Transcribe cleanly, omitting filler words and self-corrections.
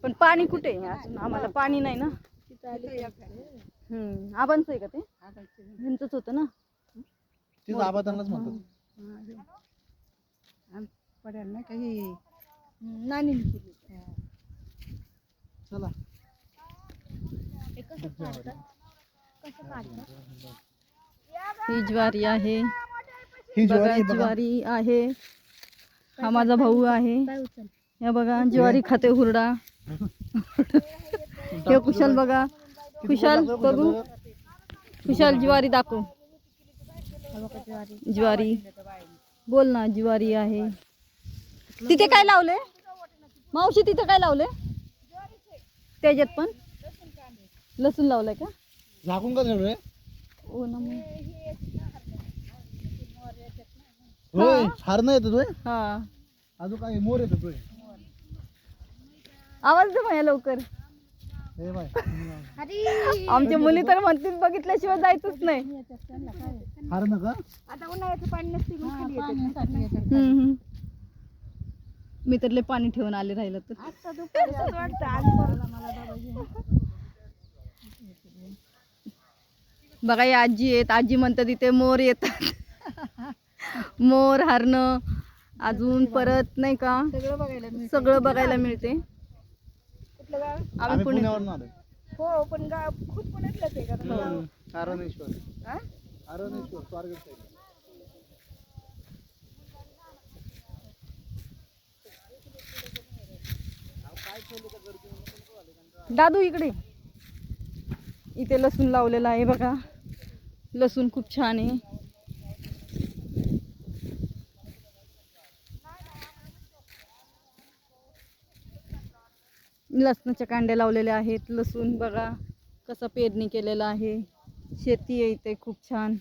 पण पाणी कुठे आहे अजून? आम्हाला पाणी नाही ना. आबांच आहे का ते? ह्यांचंच होतं ना. तेच आबादांनाच म्हणतात. पडेल ना काही नानी केली. चला ही ज्वारी आहे, ही बघा ज्वारी बघा. ज्वारी आहे. हा माझा भाऊ आहे. या बघा ज्वारी खाते हुरडा. हे कुशाल बघा, कुशाल बघू, कुशाल ज्वारी दाखव. ज्वारी बोल ना, ज्वारी आहे. तिथे काय लावले मावशी? तिथे काय लावले? त्याच्यात पण लसूण लावलाय का? झाकून का ठेवलंय? ओ ना मग. होय, हार नाही येतो. हा, अजून काय मोर येतो. आवाज दे माझ्या लवकर. हे बाय, आमच्या मुली तर म्हणतील बघितल्याशिवाय जायचंच नाही. हार नका. आता उन्हाळ्याचं पाणी नसते मी तर लय पाणी ठेवून आले राहिलं तर. बघा ही आजी आहेत. आजी म्हणतात इथे मोर येतात. मोर, हरणं, अजून परत नाही का सगळं बघायला मिळते. आम्ही पुण्यावरून आलोय. हो, पण गाव खूप पुण्यातलंच आहे का? हरणेश्वर, हरणेश्वर स्वारगेट साईड. दादू इकडे. इथे लसूण लावलेला आहे बघा. लसूण खूप छान आहे. लसणाच्या कांड्या लावलेल्या आहेत. लसूण बघा कसा पेरणी केलेला आहे. शेती आहे इथे खूप छान.